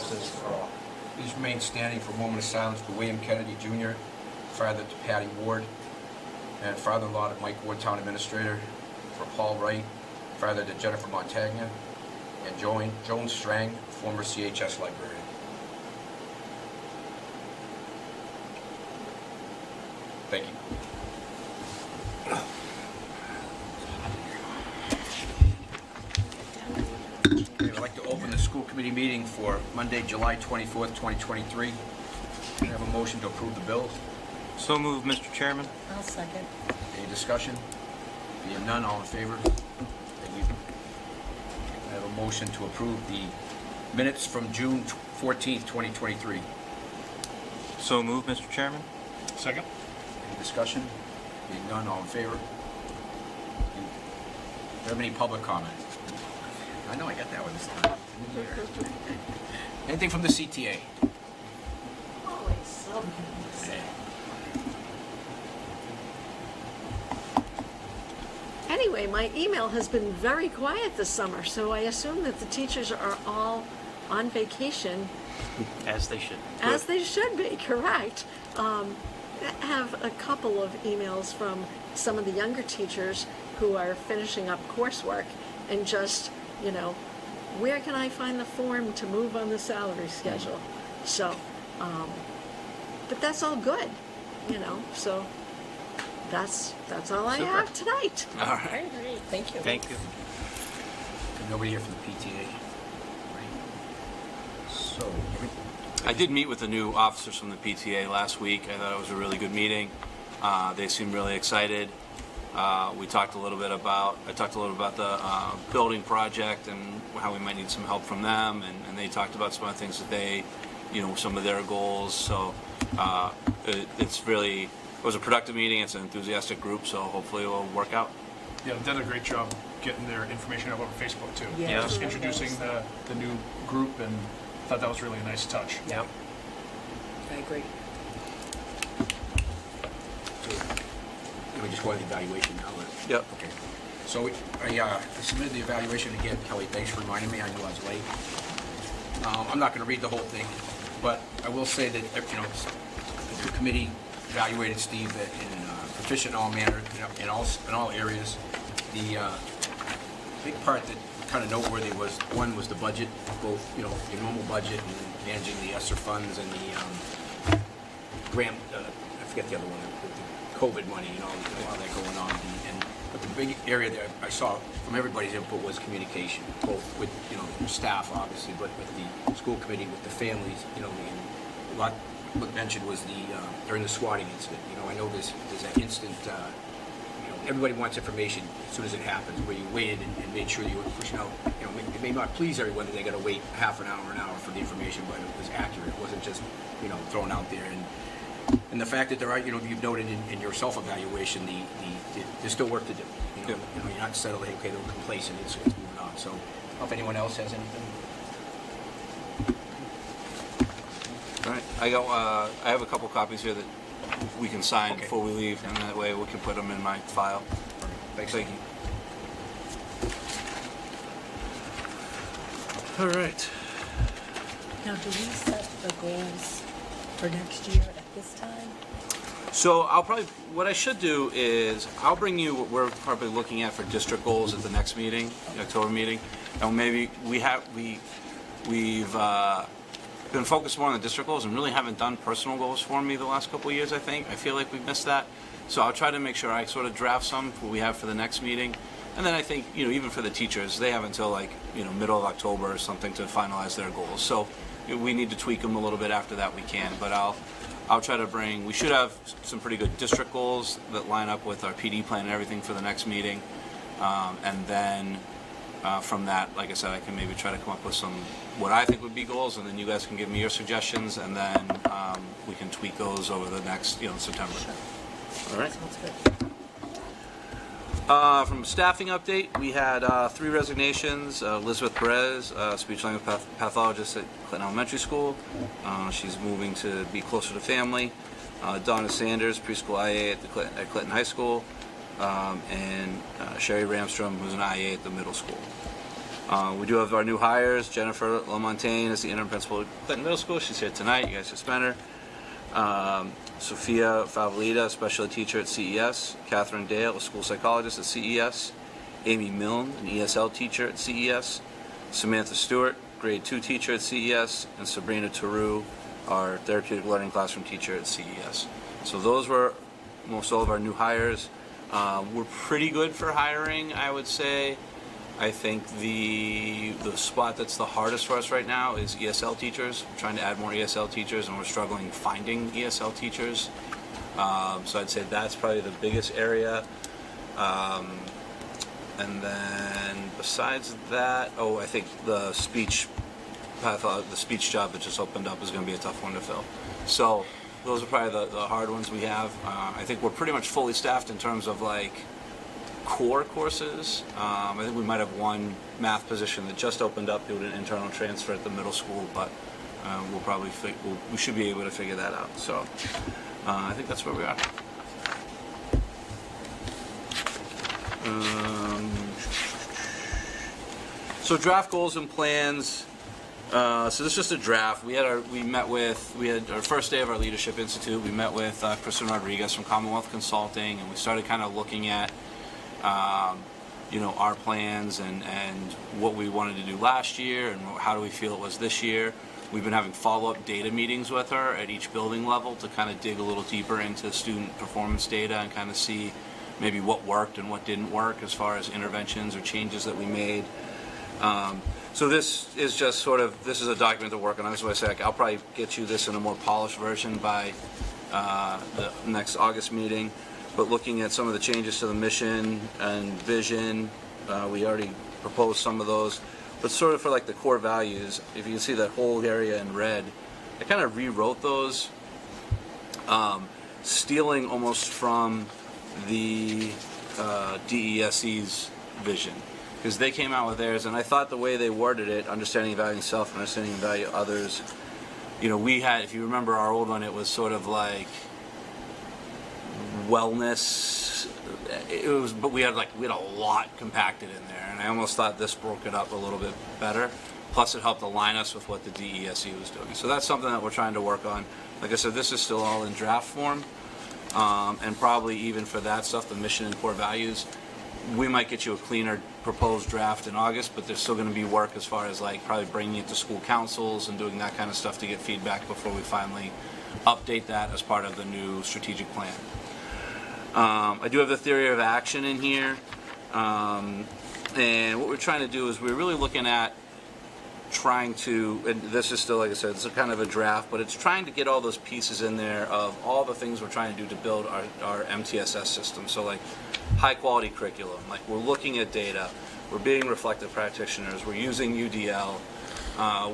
justice for all. Please remain standing for a moment of silence for William Kennedy Jr., father to Patty Ward, and father-in-law to Mike Ward, Town Administrator, for Paul Wright, father to Jennifer Montagna, and Joan Strang, former CHS librarian. Thank you. Okay, I'd like to open the school committee meeting for Monday, July 24th, 2023. I have a motion to approve the bills. So moved, Mr. Chairman. I'll second. Any discussion? Being none, all in favor? Thank you. I have a motion to approve the minutes from June 14th, 2023. So moved, Mr. Chairman. Second? Any discussion? Being none, all in favor? Do you have any public comment? I know I got that one this time. Anything from the CTA? Always something to say. Anyway, my email has been very quiet this summer, so I assume that the teachers are all on vacation, As they should. as they should be, correct. I have a couple of emails from some of the younger teachers who are finishing up coursework and just, you know, where can I find the form to move on the salary schedule? So, but that's all good, you know, so that's all I Super. have tonight. All right. Great, thank you. Thank you. Nobody here from the PTA? Right. So, I did meet with the new officers from the PTA last week. I thought it was a really good meeting. They seemed really excited. I talked a little bit about the building project and how we might need some help from them, and they talked about some of the things that they, you know, some of their goals. So it was a productive meeting. It's an enthusiastic group, so hopefully it will work out. Yeah, they did a great job getting their information out over Facebook too. Yeah. Just introducing the new group, and I thought that was really a nice touch. Yep. I agree. let me just go on the evaluation now. Yep. Okay. So I submitted the evaluation again. Kelly, thanks for reminding me. I knew I was late. I'm not going to read the whole thing, but I will say that, you know, the committee evaluated Steve in proficient in all manner, you know, in all areas. The big part that kind of noteworthy was, one was the budget, both, you know, your normal budget and managing the ESSER funds and the grant, I forget the other one, the COVID money and all that going on. But the big area that I saw from everybody's input was communication, both with, you know, your staff, obviously, but with the school committee, with the families. You know, and what mentioned was during the swatting incident. You know, I know there's that instant, you know, everybody wants information as soon as it happens, where you waited and made sure you were pushing out. You know, it may not please everyone that they got to wait half an hour for the information, but it was accurate. It wasn't just, you know, thrown out there. And the fact that there are, you know, you've noted in your self-evaluation, there's still work to do. You know, Yep. you know, you're not settled. Okay, they're complacent. It's moving on. So, I don't know if anyone else has anything. All right. I have a couple copies here that we can sign Okay. before we leave, and that way we can put them in my file. Thanks. Thank you. All right. Now, do we set the goals for next year at this time? So what I should do is I'll bring you what we're probably looking at for district goals at the next meeting, the October meeting, and maybe we've been focused more on the district goals and really haven't done personal goals for me the last couple of years. I feel like we've missed that, so I'll try to make sure I sort of draft some what we have for the next meeting, and then I think, you know, even for the teachers, they have until, like, you know, middle of October or something to finalize their goals. So if we need to tweak them a little bit after that, we can, but I'll try to we should have some pretty good district goals that line up with our PD plan and everything for the next meeting. And then from that, like I said, I can maybe try to come up with some, what I think would be goals, and then you guys can give me your suggestions, and then we can tweak those over the next, you know, September. All right. Sounds good. From a staffing update, we had 3 resignations. Elizabeth Perez, speech language pathologist at Clinton Elementary School. She's moving to be closer to family. Donna Sanders, preschool IA at Clinton High School. And Sherry Ramstrom, who's an IA at the middle school. We do have our new hires. Jennifer LaMontagne is the interim principal at Clinton Middle School. She's here tonight. You guys just met her. Sophia Favolita, a special ed teacher at CES. Catherine Dale, a school psychologist at CES. Amy Milne, an ESL teacher at CES. Samantha Stewart, grade 2 teacher at CES. And Sabrina Taru, our therapeutic learning classroom teacher at CES. So those were most all of our new hires. We're pretty good for hiring, I would say. I think the spot that's the hardest for us right now is ESL teachers. We're trying to add more ESL teachers, and we're struggling finding ESL teachers. So I'd say that's probably the biggest area. And then besides that, I think the speech job that just opened up is going to be a tough one to fill. So those are probably the hard ones we have. I think we're pretty much fully staffed in terms of like core courses. I think we might have one math position that just opened up due to an internal transfer at the middle school, but we'll probably we should be able to figure that out. So I think that's where we are. So draft goals and plans. So this is just a draft. We had our first day of our Leadership Institute. We met with Kristen Rodriguez from Commonwealth Consulting, and we started kind of looking at our plans and what we wanted to do last year and how do we feel it was this year. We've been having follow-up data meetings with her at each building level to kind of dig a little deeper into student performance data and kind of see maybe what worked and what didn't work as far as interventions or changes that we made. So this is just this is a document to work on. That's why I say I'll probably get you this in a more polished version by the next August meeting. But looking at some of the changes to the mission and vision, we already proposed some of those. But sort of for like the core values, if you can see that whole area in red, I kind of rewrote those, stealing almost from the DESE's vision. Because they came out with theirs, and I thought the way they worded it, understanding and valuing self, understanding and value others, we had, if you remember our old one, it was sort of like wellness. But we had a lot compacted in there, and I almost thought this broke it up a little bit better. Plus, it helped align us with what the DESE was doing. So that's something that we're trying to work on. Like I said, this is still all in draft form, and probably even for that stuff, the mission and core values, we might get you a cleaner proposed draft in August, but there's still going to be work as far as like probably bringing it to school councils and doing that kind of stuff to get feedback before we finally update that as part of the new strategic plan. I do have the theory of action in here, and what we're trying to do is we're really looking at trying to, and this is still, like I said, it's a kind of a draft, but it's trying to get all those pieces in there of all the things we're trying to do to build our MTSS system. So like high quality curriculum, like we're looking at data, we're being reflective practitioners, we're using UDL,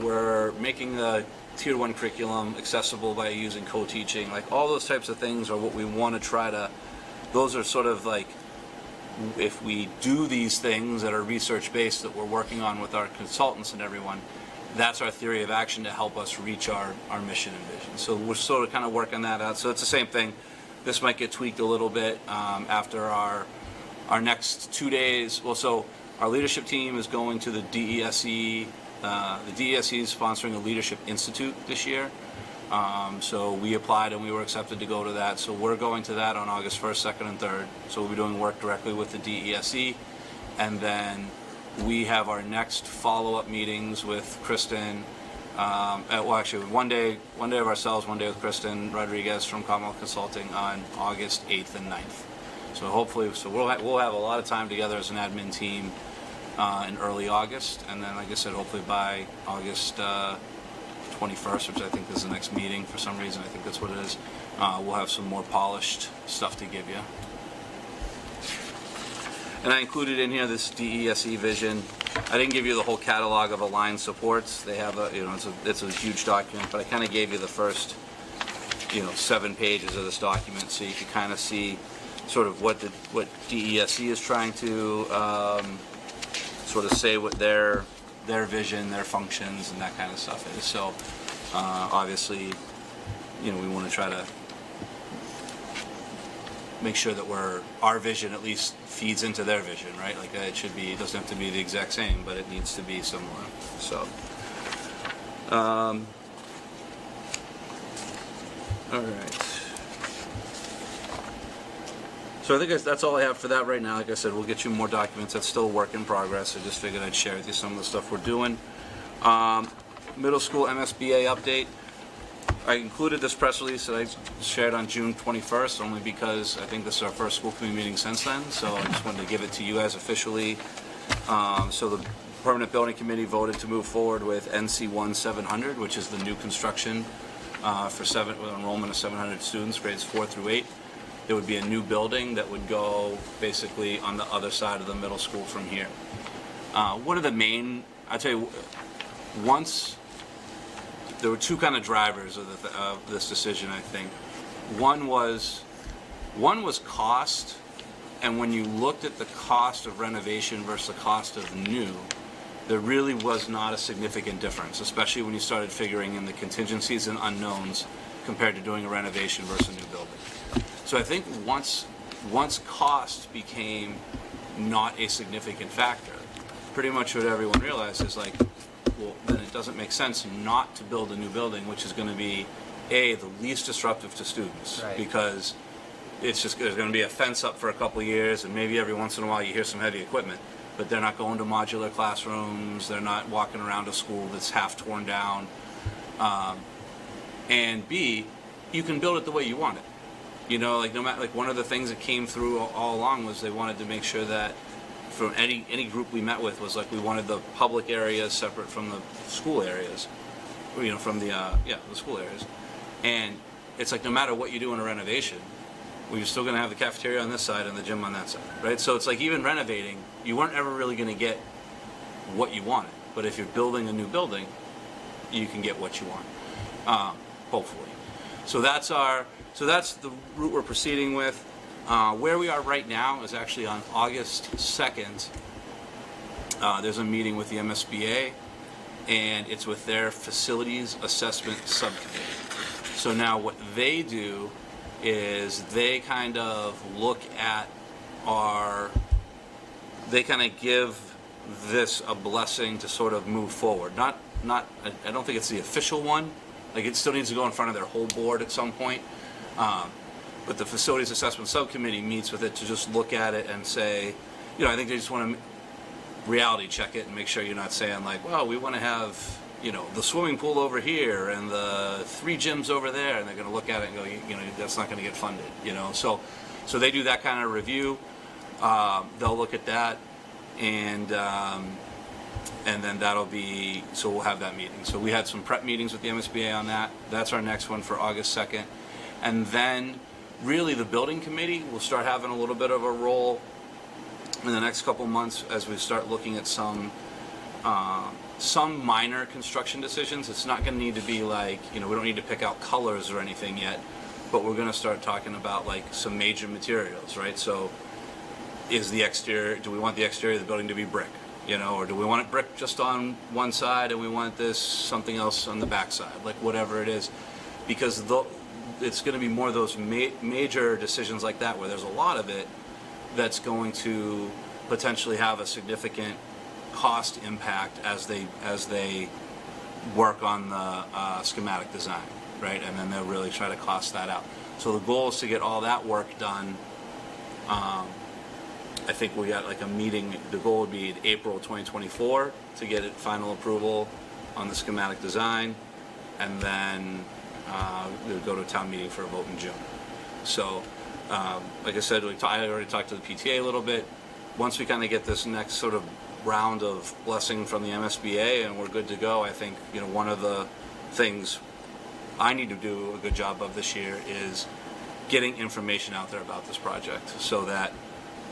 we're making the Tier 1 curriculum accessible by using co-teaching, like all those types of things are what we want to try to, those are sort of like, if we do these things that are research-based that we're working on with our consultants and everyone, that's our theory of action to help us reach our mission and vision. So we're sort of kind of working that out. So it's the same thing. This might get tweaked a little bit after our next 2 days. Well, so our leadership team is going to the DESE. The DESE is sponsoring a Leadership Institute this year. So we applied and we were accepted to go to that. So we're going to that on August 1st, 2nd, and 3rd. So we'll be doing work directly with the DESE. And then we have our next follow-up meetings with Kristen. Actually, one day of ourselves, one day with Kristen Rodriguez from Commonwealth Consulting on August 8th and 9th. So hopefully, we'll have a lot of time together as an admin team in early August. And then, like I said, hopefully by August 21st, which I think is the next meeting for some reason, I think that's what it is, we'll have some more polished stuff to give you. And I included in here this DESE vision. I didn't give you the whole catalog of aligned supports. They have it's a huge document, but I kind of gave you the first 7 pages of this document so you can kind of see sort of what DESE is trying to sort of say what their vision, their functions, and that kind of stuff is. So obviously, we want to try to make sure that our vision at least feeds into their vision, right? Like it doesn't have to be the exact same, but it needs to be similar. So, all right. So I think that's all I have for that right now. Like I said, we'll get you more documents. That's still a work in progress. I just figured I'd share with you some of the stuff we're doing. Middle school MSBA update. I included this press release that I shared on June 21st, only because I think this is our first school committee meeting since then, so I just wanted to give it to you guys officially. So the Permanent Building Committee voted to move forward with NC1 700, which is the new construction with enrollment of 700 students, grades 4 through 8. There would be a new building that would go basically on the other side of the middle school from here. One of the main, I'll tell you, there were two kind of drivers of this decision, I think. One was cost, and when you looked at the cost of renovation versus the cost of new, there really was not a significant difference, especially when you started figuring in the contingencies and unknowns compared to doing a renovation versus a new building. So I think once cost became not a significant factor, pretty much what everyone realized is like, well, then it doesn't make sense not to build a new building, which is going to be, the least disruptive to students. Right. Because there's going to be a fence up for a couple of years, and maybe every once in a while you hear some heavy equipment, but they're not going to modular classrooms, they're not walking around a school that's half torn down. And B, you can build it the way you want it. You know, like no matter, like one of the things that came through all along was they wanted to make sure that from any group we met with was like we wanted the public areas separate from the school areas, you know, from the school areas. And it's like no matter what you do in a renovation, well, you're still going to have the cafeteria on this side and the gym on that side, right? So it's like even renovating, you weren't ever really going to get what you wanted. But if you're building a new building, you can get what you want, hopefully. So that's the route we're proceeding with. Where we are right now is actually on August 2nd. There's a meeting with the MSBA, and it's with their Facilities Assessment Subcommittee. So now what they do is they kind of look at they kind of give this a blessing to sort of move forward. I don't think it's the official one. Like it still needs to go in front of their whole board at some point. But the Facilities Assessment Subcommittee meets with it to just look at it and say, you know, I think they just want to reality check it and make sure you're not saying like, well, we want to have, you know, the swimming pool over here and the 3 gyms over there, and they're going to look at it and go, you know, that's not going to get funded, you know. So they do that kind of review. They'll look at that, and then so we'll have that meeting. So we had some prep meetings with the MSBA on that. That's our next one for August 2nd. And then really the building committee will start having a little bit of a role in the next couple months as we start looking at some minor construction decisions. It's not going to need to be like, you know, we don't need to pick out colors or anything yet, but we're going to start talking about like some major materials, right? So do we want the exterior of the building to be brick, you know, or do we want it brick just on one side and we want this something else on the back side, like whatever it is, because it's going to be more of those major decisions like that where there's a lot of it that's going to potentially have a significant cost impact as they work on the schematic design, right? And then they'll really try to cost that out. So the goal is to get all that work done. I think we got like a meeting. The goal would be April 2024 to get it final approval on the schematic design, and then we would go to a town meeting for a vote in June. So, like I said, I already talked to the PTA a little bit. Once we kind of get this next sort of round of blessing from the MSBA and we're good to go, I think, you know, one of the things I need to do a good job of this year is getting information out there about this project so that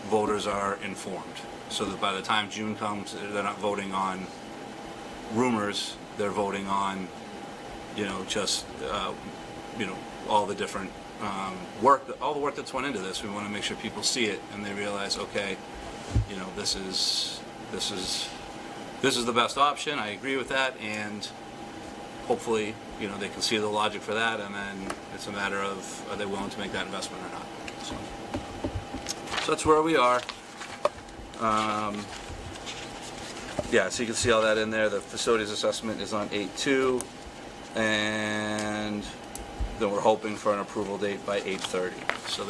voters are informed. So that by the time June comes, they're not voting on rumors, they're voting on, you know, just, you know, all the different all the work that's went into this. We want to make sure people see it and they realize, okay, you know, this is the best option. I agree with that, and hopefully, you know, they can see the logic for that, and then it's a matter of are they willing to make that investment or not. So. that's where we are. Yeah, so you can see all that in there. The facilities assessment is on 8/2, and then we're hoping for an approval date by 8/30. So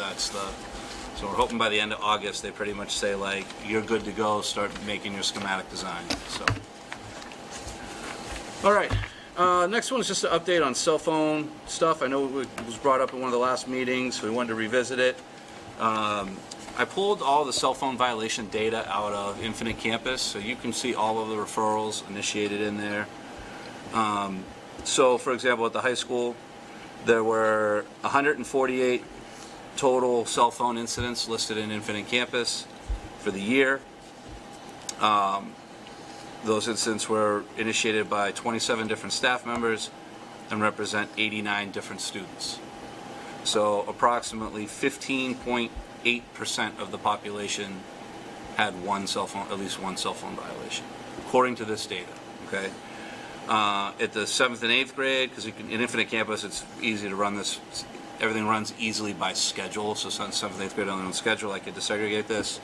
so we're hoping by the end of August, they pretty much say like, you're good to go, start making your schematic design, so. All right, next one is just an update on cell phone stuff. I know it was brought up in one of the last meetings, so we wanted to revisit it. I pulled all the cell phone violation data out of Infinite Campus, so you can see all of the referrals initiated in there. So, for example, at the high school, there were 148 total cell phone incidents listed in Infinite Campus for the year. Those incidents were initiated by 27 different staff members and represent 89 different students. So approximately 15.8% of the population had at least one cell phone violation, according to this data, okay? At the 7th and 8th grade, because in Infinite Campus, it's easy to run this, everything runs easily by schedule, so 7th and 8th grade on their own schedule, I could desegregate this.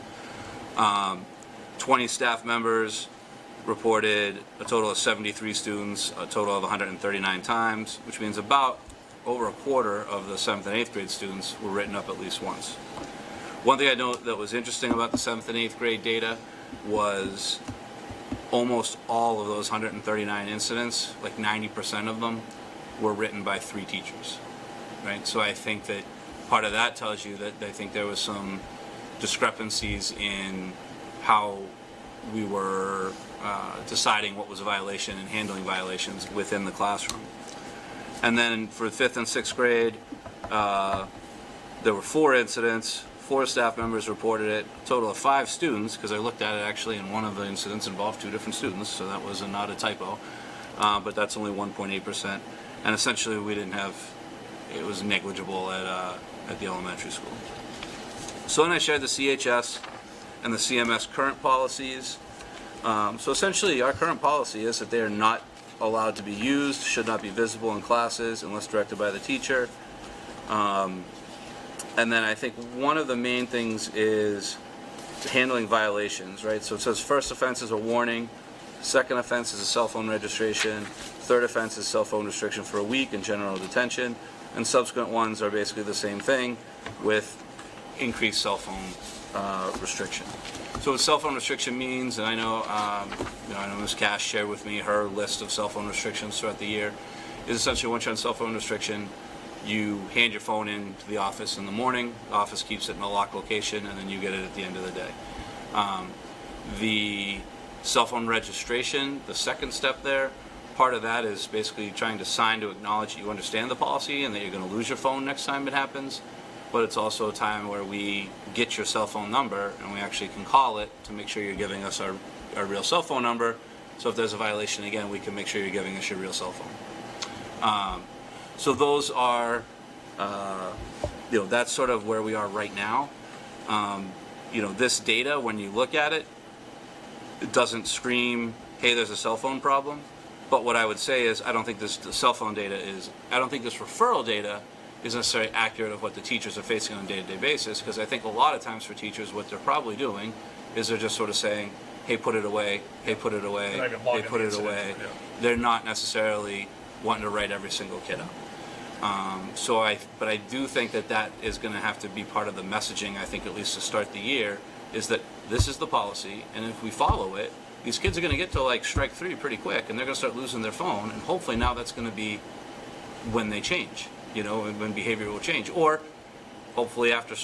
20 staff members reported a total of 73 students, a total of 139 times, which means about over a quarter of the 7th and 8th grade students were written up at least once. One thing I know that was interesting about the 7th and 8th grade data was almost all of those 139 incidents, like 90% of them, were written by 3 teachers, right? So I think that part of that tells you that I think there was some discrepancies in how we were deciding what was a violation and handling violations within the classroom. And then for 5th and 6th grade, there were 4 incidents. 4 staff members reported it, a total of 5 students, because I looked at it actually, and one of the incidents involved 2 different students, so that was not a typo, but that's only 1.8%. And essentially we didn't have, it was negligible at the elementary school. So then I shared the CHS and the CMS current policies. So essentially our current policy is that they are not allowed to be used, should not be visible in classes unless directed by the teacher. And then I think one of the main things is handling violations, right? So it says first offense is a warning, second offense is a cell phone registration, third offense is cell phone restriction for a week and general detention, and subsequent ones are basically the same thing with increased cell phone restriction. So what cell phone restriction means, and I know Ms. Cash shared with me her list of cell phone restrictions throughout the year, is essentially once you're on cell phone restriction, you hand your phone in to the office in the morning, the office keeps it in a locked location, and then you get it at the end of the day. The cell phone registration, the second step there, part of that is basically trying to sign to acknowledge that you understand the policy and that you're going to lose your phone next time it happens. But it's also a time where we get your cell phone number and we actually can call it to make sure you're giving us our real cell phone number. So if there's a violation again, we can make sure you're giving us your real cell phone. So those are, that's sort of where we are right now. This data, when you look at it, it doesn't scream, hey, there's a cell phone problem. But what I would say is, I don't think this referral data is necessarily accurate of what the teachers are facing on a day-to-day basis, because I think a lot of times for teachers what they're probably doing is they're just sort of saying, hey, put it away, hey, put it away, They're not even logging hey, put the it away. incident, yeah. They're not necessarily wanting to write every single kid up. But I do think that is going to have to be part of the messaging, I think, at least to start the year, is that this is the policy, and if we follow it, these kids are going to get to like strike 3 pretty quick, and they're going to start losing their phone, and hopefully now that's going to be when they change, when behavior will change. Or hopefully after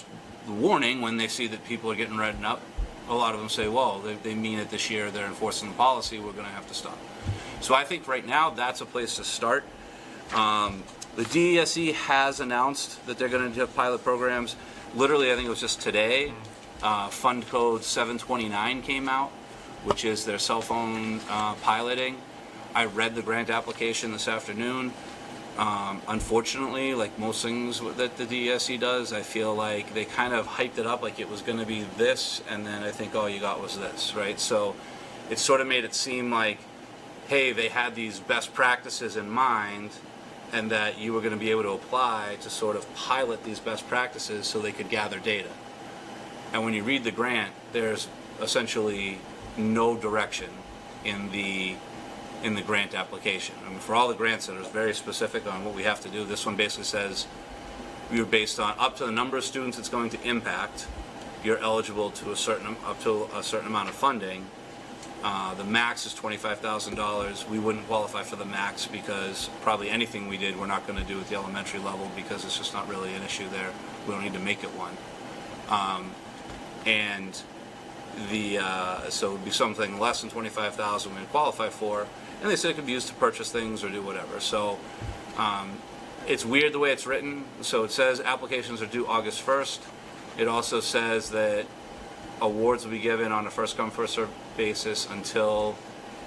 the warning, when they see that people are getting written up, a lot of them say, well, they mean it this year, they're enforcing the policy, we're going to have to stop. So I think right now that's a place to start. The DESE has announced that they're going to do pilot programs. Literally, I think it was just today, Fund Code 729 came out, which is their cell phone piloting. I read the grant application this afternoon. Unfortunately, like most things that the DESE does, I feel like they kind of hyped it up like it was going to be this, and then I think all you got was this, right? So it sort of made it seem like, hey, they had these best practices in mind, and that you were going to be able to apply to sort of pilot these best practices so they could gather data. And when you read the grant, there's essentially no direction in the grant application. I mean, for all the grants that are very specific on what we have to do, this one basically says you're based on up to the number of students it's going to impact, you're eligible to up to a certain amount of funding. The max is $25,000. We wouldn't qualify for the max because probably anything we did, we're not going to do at the elementary level because it's just not really an issue there. We don't need to make it one. And so it would be something less than $25,000 we'd qualify for. And they said it could be used to purchase things or do whatever. So it's weird the way it's written. So it says applications are due August 1st. It also says that awards will be given on a first come, first served basis until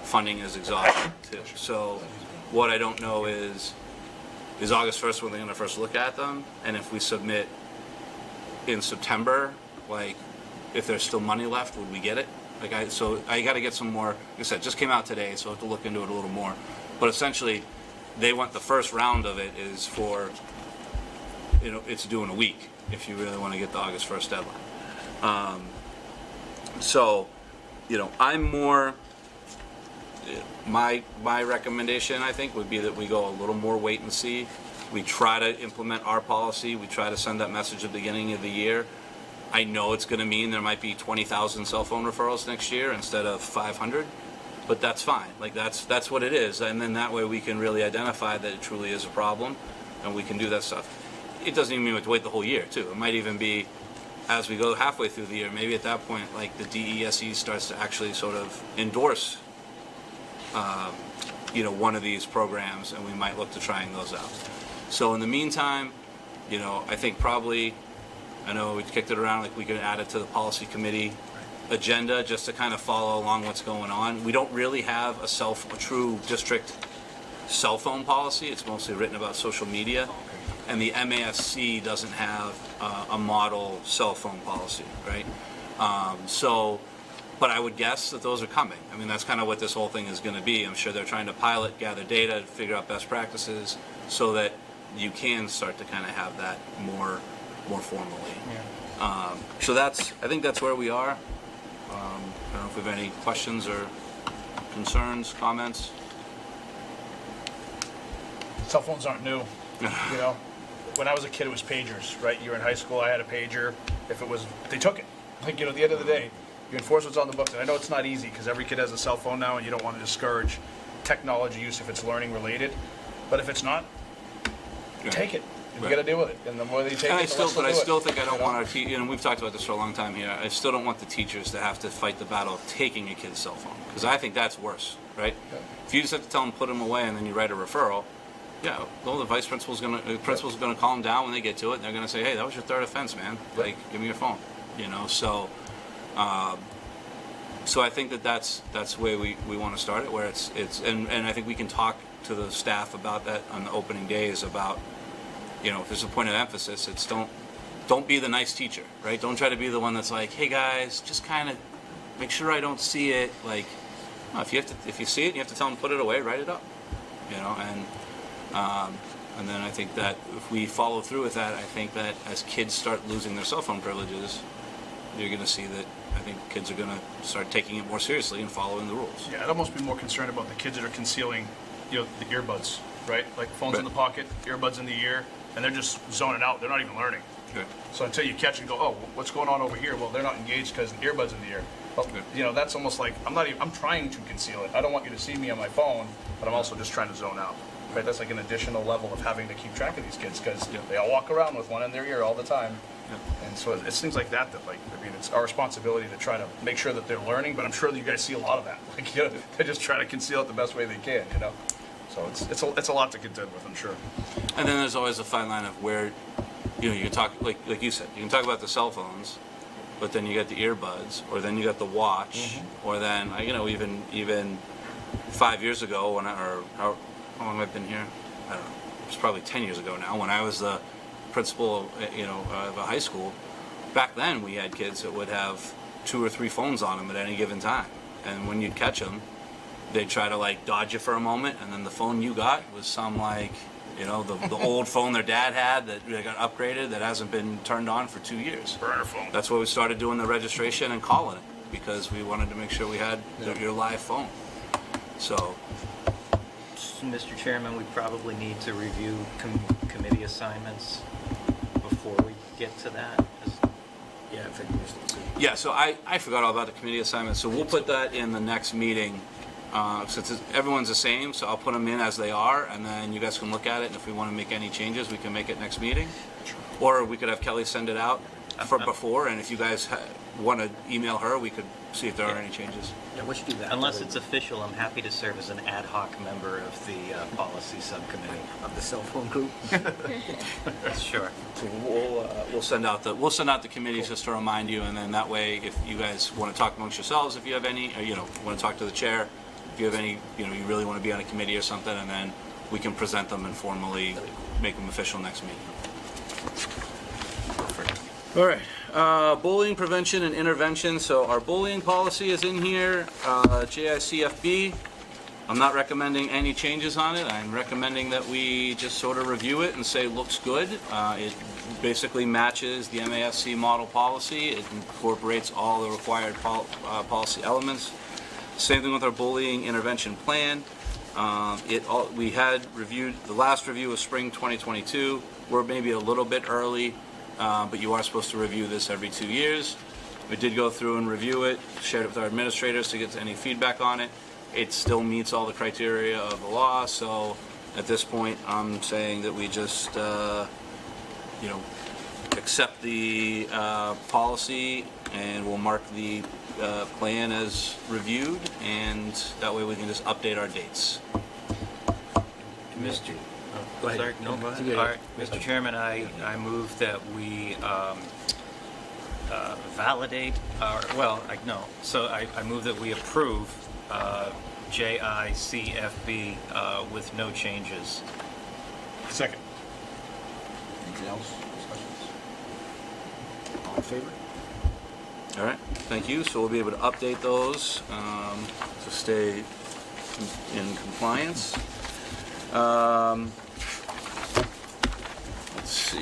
funding is exhausted too. So what I don't know is August 1st when they're going to first look at them? And if we submit in September, like if there's still money left, would we get it? So I got to get some more, like I said, it just came out today, so I have to look into it a little more. But essentially, they want the first round of it is for, it's due in a week if you really want to get the August 1st deadline. So, I'm more, my recommendation, I think, would be that we go a little more wait and see. We try to implement our policy. We try to send that message at the beginning of the year. I know it's going to mean there might be 20,000 cell phone referrals next year instead of 500, but that's fine. Like that's what it is, and then that way we can really identify that it truly is a problem, and we can do that stuff. It doesn't even mean we have to wait the whole year, too. It might even be as we go halfway through the year. Maybe at that point, like the DESE starts to actually sort of endorse, one of these programs, and we might look to trying those out. So in the meantime, I think probably. I know we kicked it around, like we could add it to the policy committee agenda just to kind of follow along what's going on. We don't really have a true district cell phone policy. It's mostly written about social media. And the MASC doesn't have a model cell phone policy, right? But I would guess that those are coming. I mean, that's kind of what this whole thing is going to be. I'm sure they're trying to pilot, gather data, figure out best practices so that you can start to kind of have that more formally. Yeah. So I think that's where we are. I don't know if we have any questions or concerns, comments. Cell phones aren't new. When I was a kid, it was pagers, right? You were in high school, I had a pager. They took it. Like, at the end of the day, you enforce what's on the books. And I know it's not easy because every kid has a cell phone now and you don't want to discourage technology use if it's learning related. But if it's not, take it. You got to deal with it, and the more they take And it, the less they'll I do still it. think I don't want our we've talked about this for a long time here. I still don't want the teachers to have to fight the battle of taking a kid's cell phone because I think that's worse, right? Yeah. If you just have to tell them put them away and then you write a referral, the vice principal's gonna call them down when they get to it. And they're gonna say, hey, that was your third offense, man. Like, give me your phone, So, so I think that's the way we want to start it, where it's and I think we can talk to the staff about that on the opening days about. If there's a point of emphasis, it's don't be the nice teacher, right? Don't try to be the one that's like, hey guys, just kind of make sure I don't see it. Like, no, if you see it, you have to tell them put it away, write it up, and then I think that if we follow through with that, I think that as kids start losing their cell phone privileges, you're going to see that I think kids are going to start taking it more seriously and following the rules. Yeah, I'd almost be more concerned about the kids that are concealing, the earbuds, right? Like phones in the pocket, earbuds in the ear, and they're just zoning out. They're not even learning. Good. So until you catch and go, oh, what's going on over here? Well, they're not engaged because the earbuds in the ear. Well, that's almost like I'm trying to conceal it. I don't want you to see me on my phone, but I'm also just trying to zone out. Right? That's like an additional level of having to keep track of these kids because they all walk around with one in their ear all the time. Yeah. And so it's things like that it's our responsibility to try to make sure that they're learning. But I'm sure that you guys see a lot of that. Like they just try to conceal it the best way they can. So it's a lot to contend with, I'm sure. And then there's always a fine line of where, you can talk, like you said, you can talk about the cell phones, but then you got the earbuds, or then you got the watch, or then, even 5 years ago, how long have I been here? I don't know. It's probably 10 years ago now, when I was the principal, of a high school. Back then, we had kids that would have 2 or 3 phones on them at any given time. And when you'd catch them, they'd try to dodge you for a moment, and then the phone you got was some You know, the old phone their dad had that got upgraded that hasn't been turned on for 2 years. Burner phone. That's why we started doing the registration and calling it, because we wanted to make sure we had your live phone. So, Mr. Chairman, we probably need to review committee assignments before we get to that. Yeah, I think we're still seeing. yeah, so I forgot all about the committee assignments, so we'll put that in the next meeting. Since everyone's the same, so I'll put them in as they are, and then you guys can look at it, and if we want to make any changes, we can make it next meeting. Or we could have Kelly send it out for before, and if you guys want to email her, we could see if there are any changes. Yeah, let's do that. Unless it's official, I'm happy to serve as an ad hoc member of the policy subcommittee. Of the cell phone group. Sure. So we'll send out the committees just to remind you, and then that way, if you guys want to talk amongst yourselves, if you have any, or, want to talk to the chair, if you have any, you really want to be on a committee or something, and then we can present them and formally make them official next meeting. All right, bullying prevention and intervention. So our bullying policy is in here, JICFB. I'm not recommending any changes on it. I'm recommending that we just sort of review it and say looks good. It basically matches the MASC model policy. It incorporates all the required policy elements. Same thing with our bullying intervention plan. We had reviewed, the last review was spring 2022. We're maybe a little bit early, but you are supposed to review this every 2 years. We did go through and review it, shared it with our administrators to get any feedback on it. It still meets all the criteria of the law, so at this point, I'm saying that we just, accept the policy, and we'll mark the plan as reviewed, and that way we can just update our dates. Mr. Go ahead. Sorry, no, go ahead. Yeah. All right, Mr. Chairman, I move that we validate I move that we approve JICFB with no changes. Second. Anything else? Discussions? All in favor? All right, thank you. So we'll be able to update those to stay in compliance. Let's see.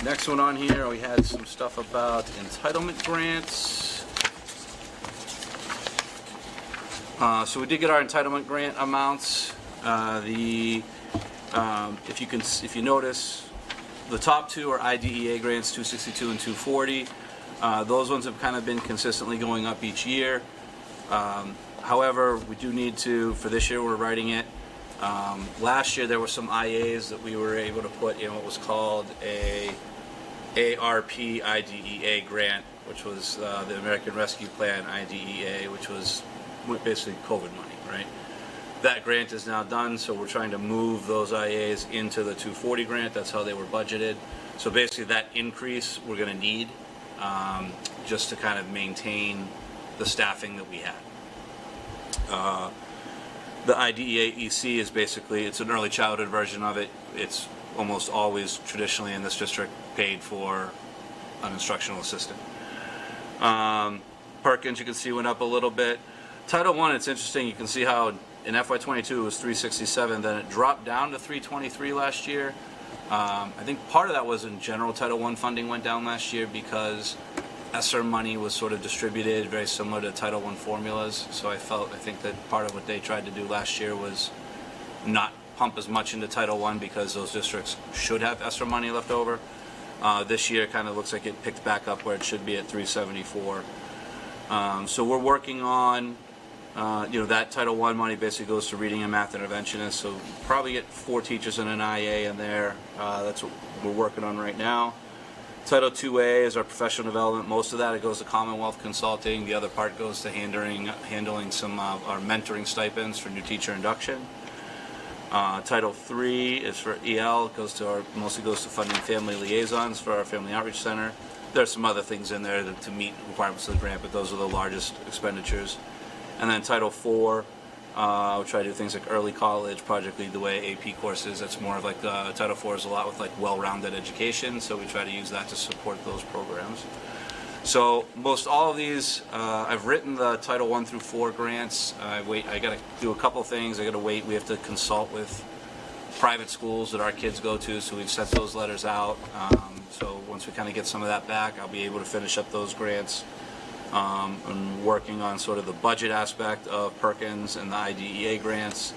Next one on here, we had some stuff about entitlement grants. So we did get our entitlement grant amounts. If you notice, the top two are IDEA grants, 262 and 240. Those ones have kind of been consistently going up each year. However, we do need to, for this year, we're writing it. Last year, there were some IAs that we were able to put in what was called a ARP IDEA grant, which was the American Rescue Plan IDEA, which was basically COVID money, right? That grant is now done, so we're trying to move those IAs into the 240 grant. That's how they were budgeted. So basically, that increase we're going to need just to kind of maintain the staffing that we had. The IDEA EC is basically, it's an early childhood version of it. It's almost always traditionally in this district paid for an instructional assistant. Perkins, you can see, went up a little bit. Title I, it's interesting. You can see how in FY22 it was 367, then it dropped down to 323 last year. I think part of that was in general Title I funding went down last year because ESSER money was sort of distributed very similar to Title I formulas. So I think that part of what they tried to do last year was not pump as much into Title I because those districts should have ESSER money left over. This year kind of looks like it picked back up where it should be at 374. So we're working on, that Title I money basically goes to reading and math interventionists. So probably get 4 teachers and an IA in there. That's what we're working on right now. Title IIA is our professional development. Most of that, it goes to Commonwealth Consulting. The other part goes to handling some of our mentoring stipends for new teacher induction. Title III is for EL. It mostly goes to funding family liaisons for our Family Outreach Center. There's some other things in there to meet requirements of the grant, but those are the largest expenditures. And then Title IV, we try to do things like early college, Project Lead the Way, AP courses. That's more of like Title IV is a lot with like well-rounded education, so we try to use that to support those programs. So most all of these, I've written the Title I through IV grants. I got to do a couple things. I got to wait. We have to consult with private schools that our kids go to, so we've sent those letters out. So once we kind of get some of that back, I'll be able to finish up those grants. I'm working on sort of the budget aspect of Perkins and the IDEA grants.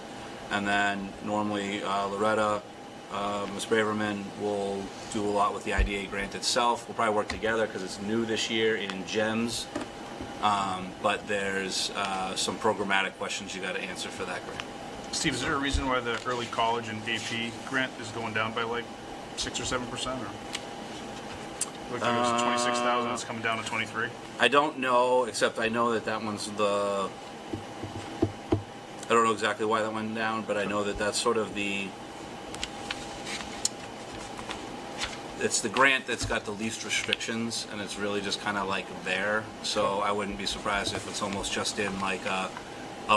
And then normally Loretta, Ms. Braverman will do a lot with the IDEA grant itself. We'll probably work together because it's new this year in GEMS. But there's some programmatic questions you got to answer for that grant. Steve, is there a reason why the early college and AP grant is going down by like 6 or 7%? Or looked like it was 26,000. It's coming down to 23. I don't know, except I know that that one's the. I don't know exactly why that went down, but I know that that's sort of the. It's the grant that's got the least restrictions, and it's really just kind of like there. So I wouldn't be surprised if it's almost just in like a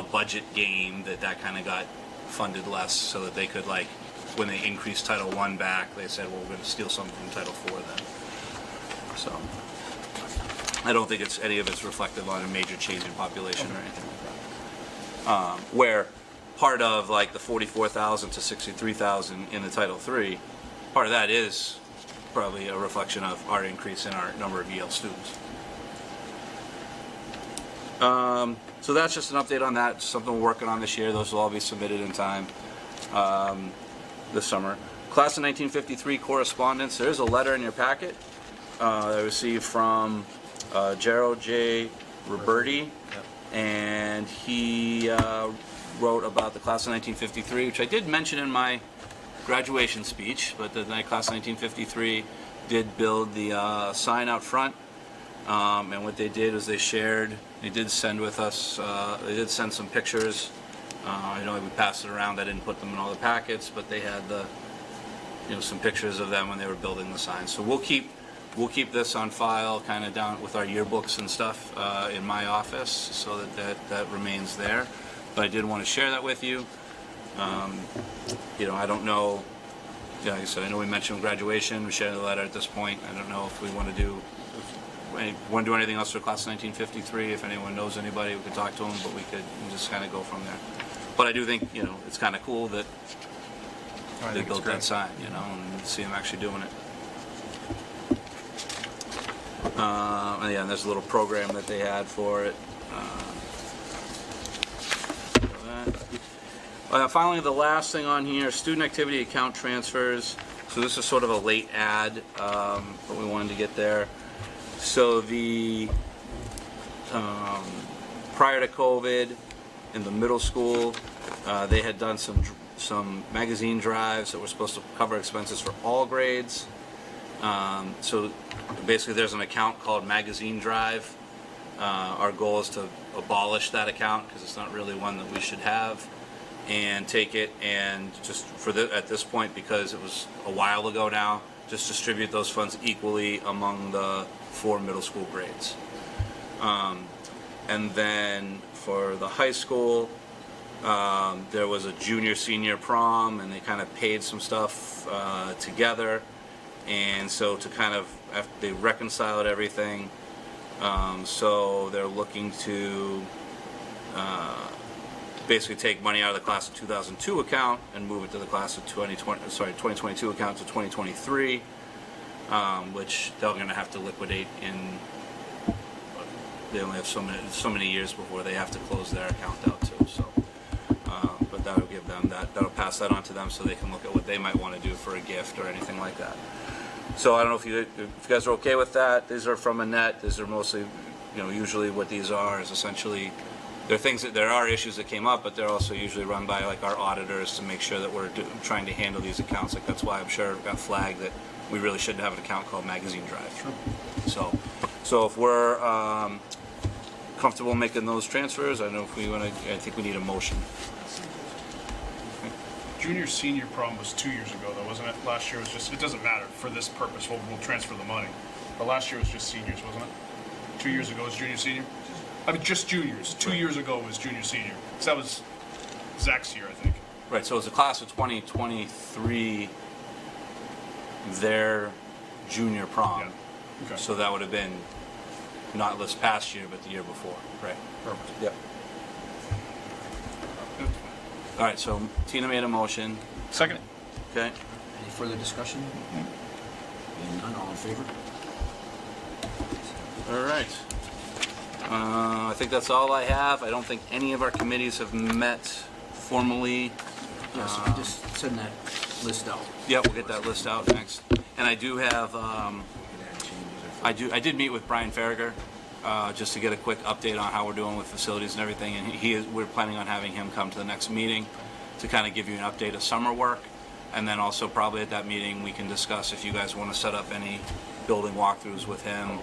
budget game that kind of got funded less, so that they could like when they increased Title I back, they said, well, we're going to steal something from Title IV then. So I don't think it's any of it's reflective on a major change in population or anything like that. Where part of like the 44,000 to 63,000 in the Title III, part of that is probably a reflection of our increase in our number of EL students. So that's just an update on that. Something we're working on this year. Those will all be submitted in time this summer. Class of 1953 correspondence. There is a letter in your packet that I received from Gerald J. Roberti, and he wrote about the class of 1953, which I did mention in my graduation speech, but the class of 1953 did build the sign out front, and what they did was they did send with us, they did send some pictures. I know we passed it around, I didn't put them in all the packets, but they had some pictures of them when they were building the sign. So we'll keep this on file, kind of down with our yearbooks and stuff in my office, so that remains there. But I did want to share that with you. I don't know. Like I said, I know we mentioned graduation. We shared the letter at this point. I don't know if we want to do anything else for class of 1953. If anyone knows anybody, we could talk to them. But we could just kind of go from there. But I do think it's kind of cool that they built that sign. And see them actually doing it. And there's a little program that they had for it. Finally, the last thing on here, student activity account transfers. So this is sort of a late add, but we wanted to get there. So prior to COVID, in the middle school, they had done some magazine drives that were supposed to cover expenses for all grades. So basically there's an account called Magazine Drive. Our goal is to abolish that account because it's not really one that we should have, and take it and just at this point, because it was a while ago now, just distribute those funds equally among the 4 middle school grades. And then for the high school, there was a junior-senior prom, and they kind of paid some stuff together. And so they reconciled everything. So they're looking to basically take money out of the class of 2002 account and move it to the class of 2022 account to 2023, which they're going to have to liquidate in. They only have so many years before they have to close their account out too. So, but that'll give them that'll pass that on to them so they can look at what they might want to do for a gift or anything like that. So I don't know if you guys are okay with that. These are from Annette. These are mostly, usually what these are is essentially, there are things that there are issues that came up, but they're also usually run by like our auditors to make sure that we're trying to handle these accounts. Like that's why I'm sure it got flagged that we really shouldn't have an account called Magazine Drive. Sure. So if we're comfortable making those transfers, I don't know if we want to. I think we need a motion. Junior-senior prom was 2 years ago, though, wasn't it? Last year was just, it doesn't matter for this purpose, we'll transfer the money. But last year was just seniors, wasn't it? 2 years ago was junior-senior? I mean, just juniors. 2 years ago was junior-senior. So that was Zach's year, I think. Right, so it's a class of 2023, their junior prom. Yeah. Okay. So that would have been not this past year, but the year before. Right. Perfect. Yep. All right, so Tina made a motion. Second. Okay. Any further discussion? Being none, all in favor? All right. I think that's all I have. I don't think any of our committees have met formally. Yes, we just send that list out. Yeah, we'll get that list out next. And I do have, I did meet with Brian Farragher, just to get a quick update on how we're doing with facilities and everything. And we're planning on having him come to the next meeting to kind of give you an update of summer work. And then also probably at that meeting, we can discuss if you guys want to set up any building walkthroughs with him.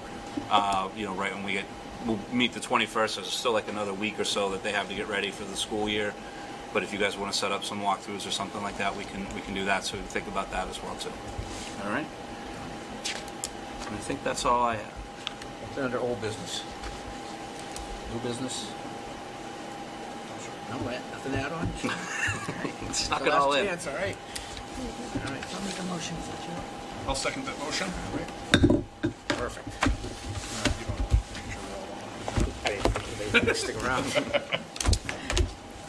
Right when we'll meet the 21st. There's still like another week or so that they have to get ready for the school year. But if you guys want to set up some walkthroughs or something like that, we can do that. So think about that as well too. All right. And I think that's all I have. It's under old business. New business? No, nothing to add on? Snuck it all in. Last chance, all right. All right, I'll make a motion for Joe. I'll second that motion. perfect. Stick around.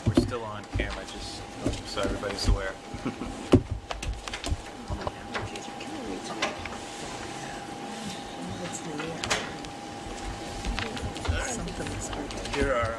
We're still on camera, just so everybody's aware. Something's Here are.